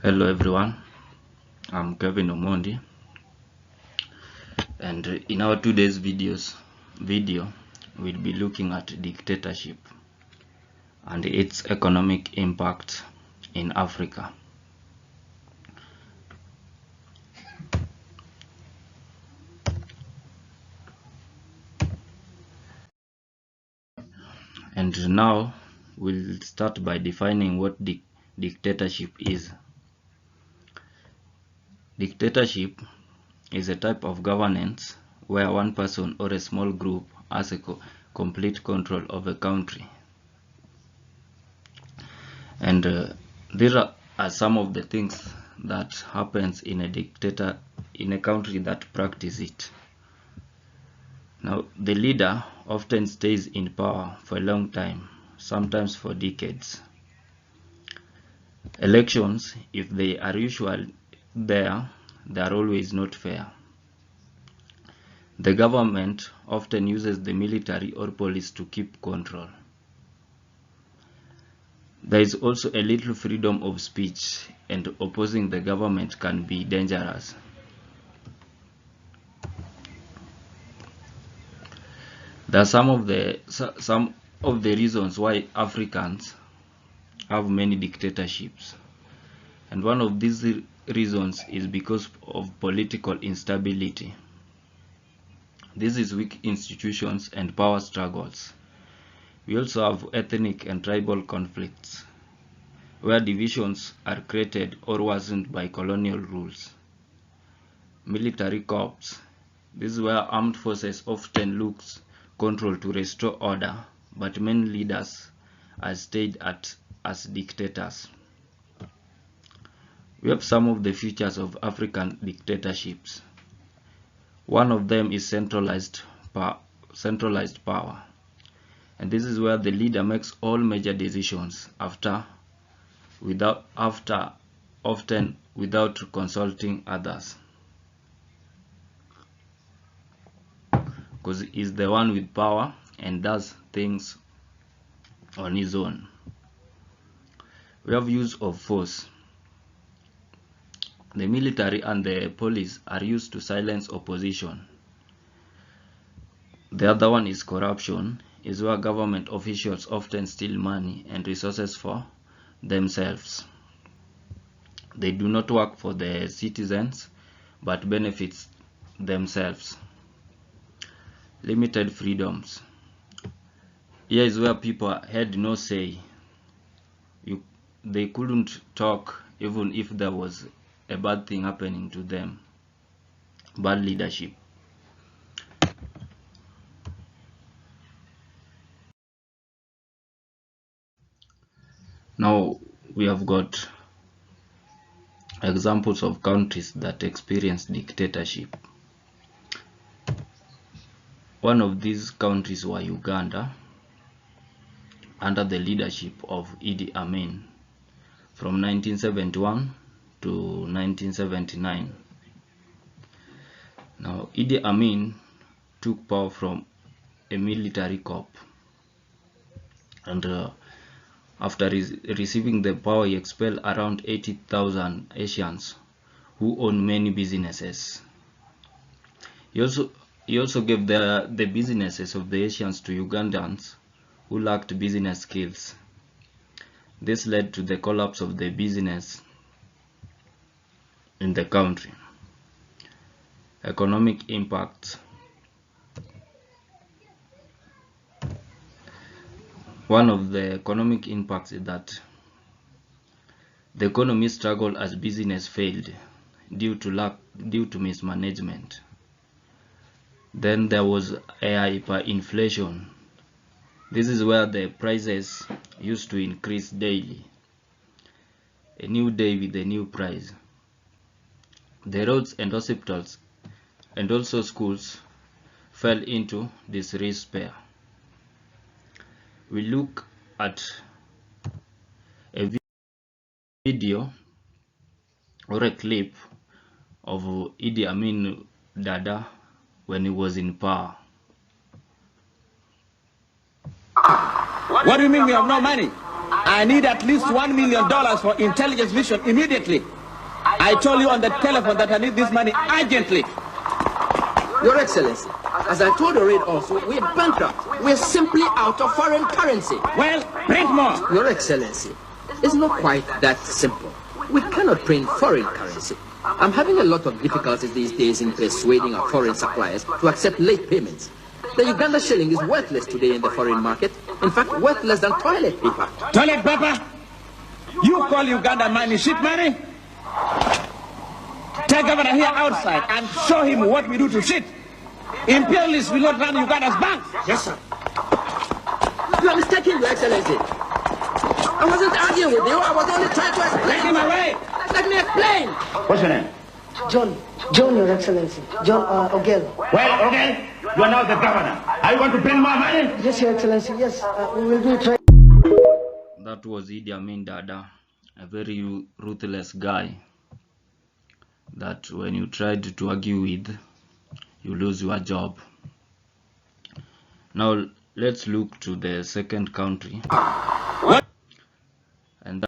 Hello everyone, I'm Kevin Omondi, and in our today's video, we'll be looking at dictatorship and its economic impact in Africa. And now we'll start by defining what dictatorship is. Dictatorship is a type of governance where one person or a small group has a complete control of a country. And these are some of the things that happens in a country that practice it. Now, the leader often stays in power for a long time, sometimes for decades. Elections, if they are usually there, they are always not fair. The government often uses the military or police to keep control. There is also a little freedom of speech, and opposing the government can be dangerous. There are some of the reasons why Africans have many dictatorships, and one of these reasons is because of political instability. This is weak institutions and power struggles. We also have ethnic and tribal conflicts, where divisions are created or worsened by colonial rules. Military coups. This is where armed forces often lose control to restore order, but many leaders are stayed as dictators. We have some of the features of African dictatorships. One of them is centralized power, and this is where the leader makes all major decisions often without consulting others, because he's the one with power and does things on his own. We have use of force. The military and the police are used to silence opposition. The other one is corruption, is where government officials often steal money and resources for themselves. They do not work for the citizens, but benefits themselves. Limited freedoms. Here is where people had no say. They couldn't talk even if there was a bad thing happening to them. Bad leadership. Now we have got examples of countries that experience dictatorship. One of these countries was Uganda, under the leadership of Idi Amin from 1971 to 1979. Now, Idi Amin took power from a military coup, and after receiving the power, he expelled around 80,000 Asians who own many businesses. He also gave the businesses of the Asians to Ugandans who lacked business skills. This led to the collapse of the business in the country. Economic impact. One of the economic impacts is that the economy struggled as business failed due to mismanagement. Then there was hyperinflation. This is where the prices used to increase daily. A new day with a new price. The roads and hospitals and also schools fell into disrepair. We look at a video or a clip of Idi Amin Dada when he was in power. What do you mean we have no money? I need at least $1 million for intelligence mission immediately. I told you on the telephone that I need this money urgently. Your Excellency, as I told the raid also, we're bankrupt. We're simply out of foreign currency. Well, print more. Your Excellency, it's not quite that simple. We cannot print foreign currency. I'm having a lot of difficulties these days in persuading our foreign suppliers to accept late payments. The Uganda shilling is worthless today in the foreign market. In fact, worth less than toilet paper. Toilet paper? You call Uganda money shit money? Take Governor here outside and show him what we do to shit. Imperialists will not run Uganda's bank. Yes, sir. You are mistaken, Your Excellency. I wasn't arguing with you. I was only trying to explain. Take him away. Let me explain. What's your name? John, Your Excellency. John Ogel. Well, okay. You are now the governor. Are you going to print more money? Yes, Your Excellency. Yes, we will do it right. That was Idi Amin Dada, a very ruthless guy that when you tried to argue with, you lose your job. Now let's look to the second country. What? And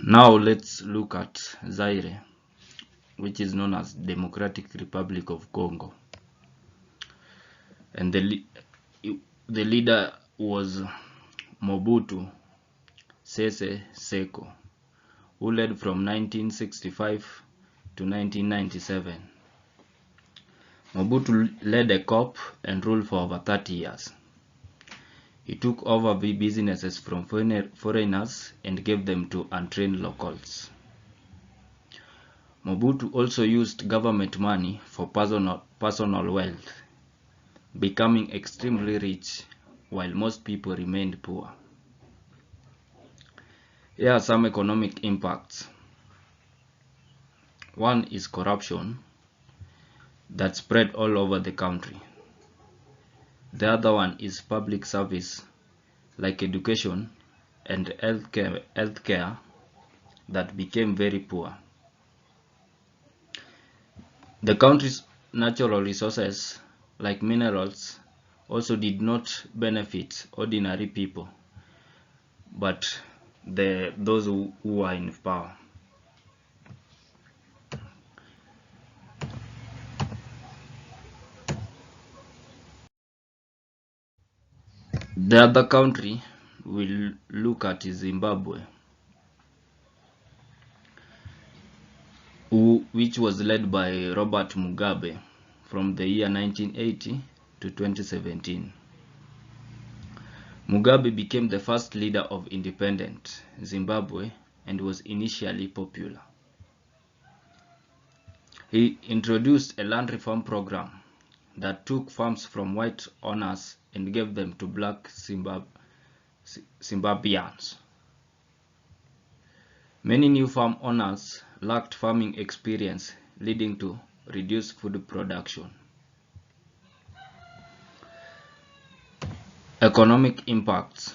now let's look at Zaire, which is known as Democratic Republic of Congo. And the leader was Mobutu Sese Seko, who led from 1965 to 1997. Mobutu led a coup and ruled for over 30 years. He took over the businesses from foreigners and gave them to untrained locals. Mobutu also used government money for personal wealth, becoming extremely rich while most people remained poor. Here are some economic impacts. One is corruption that spread all over the country. The other one is public service like education and healthcare that became very poor. The country's natural resources like minerals also did not benefit ordinary people, but those who are in power. The other country we'll look at is Zimbabwe, which was led by Robert Mugabe from the year 1980 to 2017. Mugabe became the first leader of independent Zimbabwe and was initially popular. He introduced a land reform program that took farms from white owners and gave them to black Zimbabweans. Many new farm owners lacked farming experience, leading to reduced food production. Economic impacts.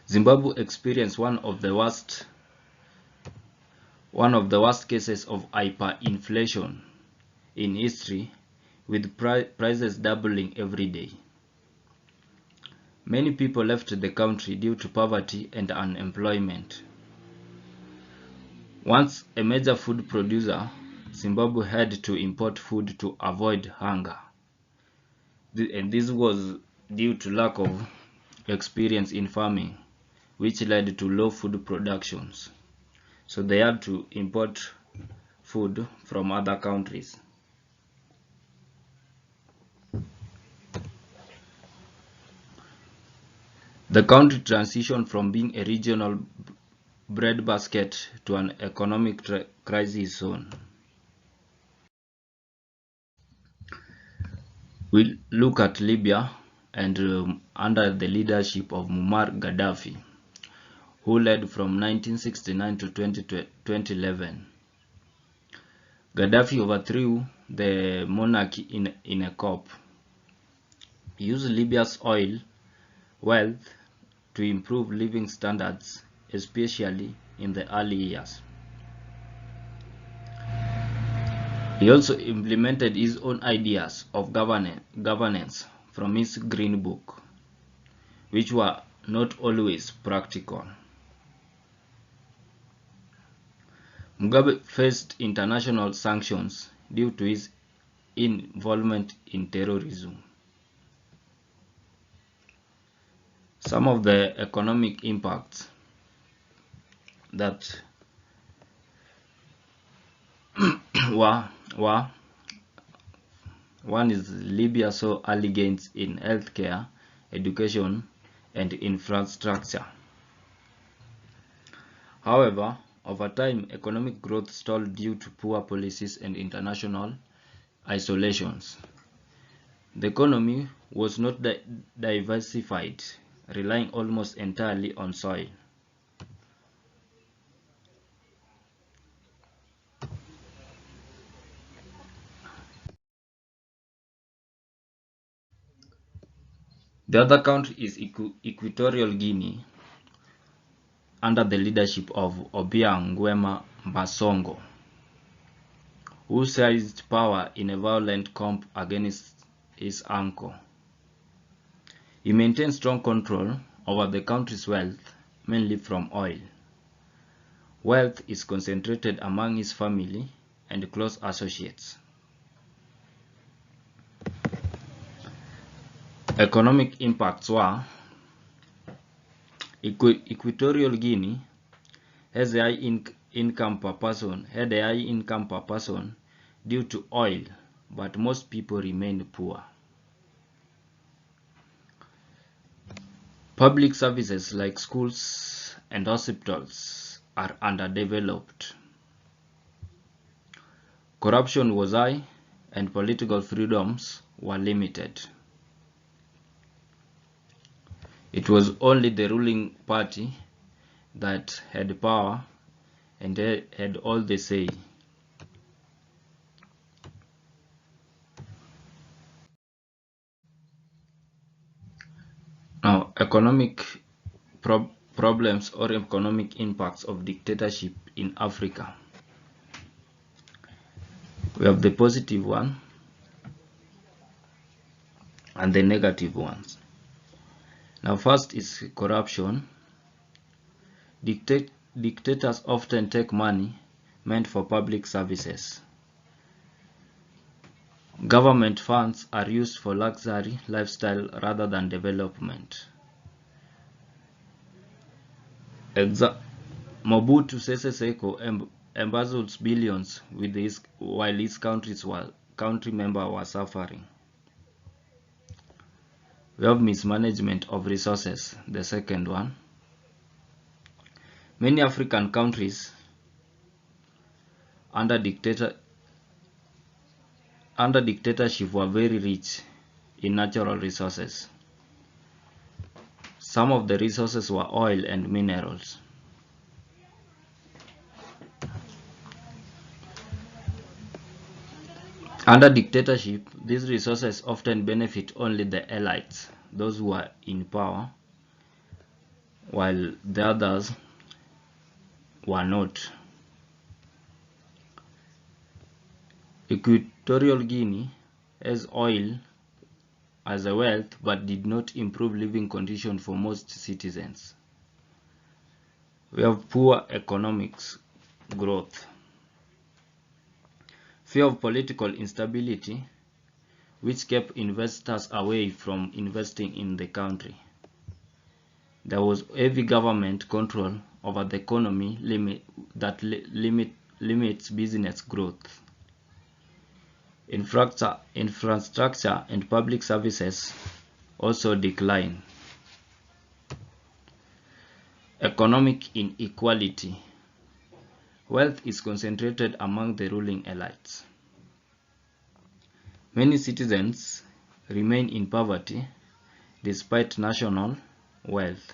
Zimbabwe experienced one of the worst cases of hyperinflation in history, with prices doubling every day. Many people left the country due to poverty and unemployment. Once a major food producer, Zimbabwe had to import food to avoid hunger. And this was due to lack of experience in farming, which led to low food productions. So they had to import food from other countries. The country transitioned from being a regional breadbasket to an economic crisis zone. We look at Libya and under the leadership of Muammar Gaddafi, who led from 1969 to 2011. Gaddafi overthrew the monarchy in a coup. He used Libya's oil wealth to improve living standards, especially in the early years. He also implemented his own ideas of governance from his Green Book, which were not always practical. Mugabe faced international sanctions due to his involvement in terrorism. Some of the economic impacts that were one is Libya saw early gains in healthcare, education, and infrastructure. However, over time, economic growth stalled due to poor policies and international isolations. The economy was not diversified, relying almost entirely on soil. The other country is Equatorial Guinea, under the leadership of Obiang Nguema Mbasongo, who seized power in a violent coup against his uncle. He maintained strong control over the country's wealth, mainly from oil. Wealth is concentrated among his family and close associates. Economic impacts were Equatorial Guinea had a high income per person due to oil, but most people remained poor. Public services like schools and hospitals are underdeveloped. Corruption was high and political freedoms were limited. It was only the ruling party that had power and had all the say. Now, economic problems or economic impacts of dictatorship in Africa. We have the positive one and the negative ones. Now, first is corruption. Dictators often take money meant for public services. Government funds are used for luxury lifestyle rather than development. Mobutu Sese Seko embezzles billions while his country members were suffering. We have mismanagement of resources, the second one. Many African countries under dictatorship were very rich in natural resources. Some of the resources were oil and minerals. Under dictatorship, these resources often benefit only the elites, those who are in power, while the others were not. Equatorial Guinea has oil as a wealth but did not improve living conditions for most citizens. We have poor economic growth. Fear of political instability, which kept investors away from investing in the country. There was heavy government control over the economy limits business growth. Infrastructure and public services also decline. Economic inequality. Wealth is concentrated among the ruling elites. Many citizens remain in poverty despite national wealth.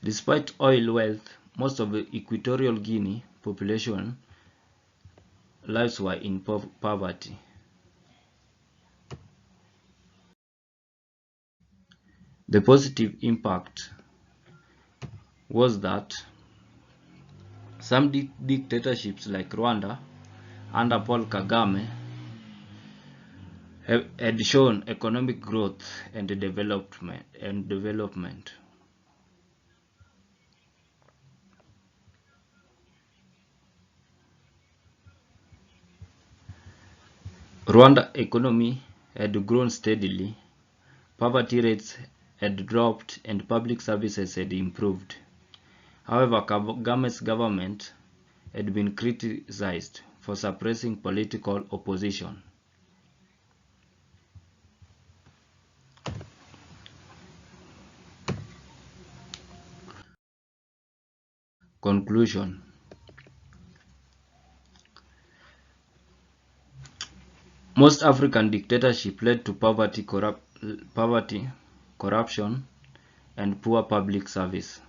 Despite oil wealth, most of the Equatorial Guinea population lives were in poverty. The positive impact was that some dictatorships like Rwanda under Paul Kagame had shown economic growth and development. Rwanda economy had grown steadily, poverty rates had dropped, and public services had improved. However, Kagame's government had been criticized for suppressing political opposition. Conclusion. Most African dictatorships led to poverty, corruption, and poor public service.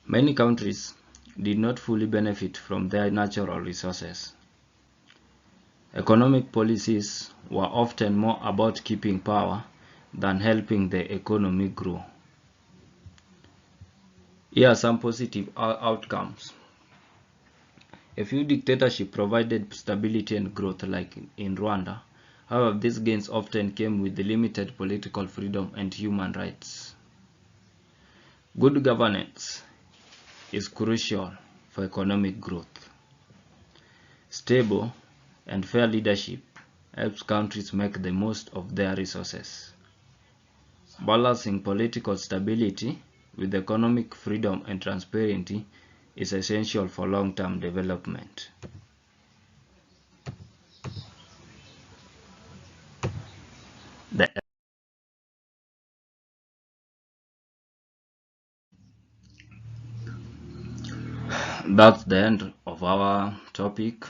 Many countries did not fully benefit from their natural resources. Economic policies were often more about keeping power than helping the economy grow. Here are some positive outcomes. A few dictatorships provided stability and growth, like in Rwanda. However, these gains often came with limited political freedom and human rights. Good governance is crucial for economic growth. Stable and fair leadership helps countries make the most of their resources. Balancing political stability with economic freedom and transparency is essential for long-term development. That's the end of our topic,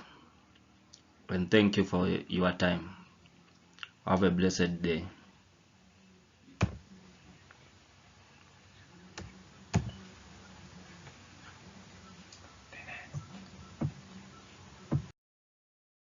and thank you for your time. Have a blessed day.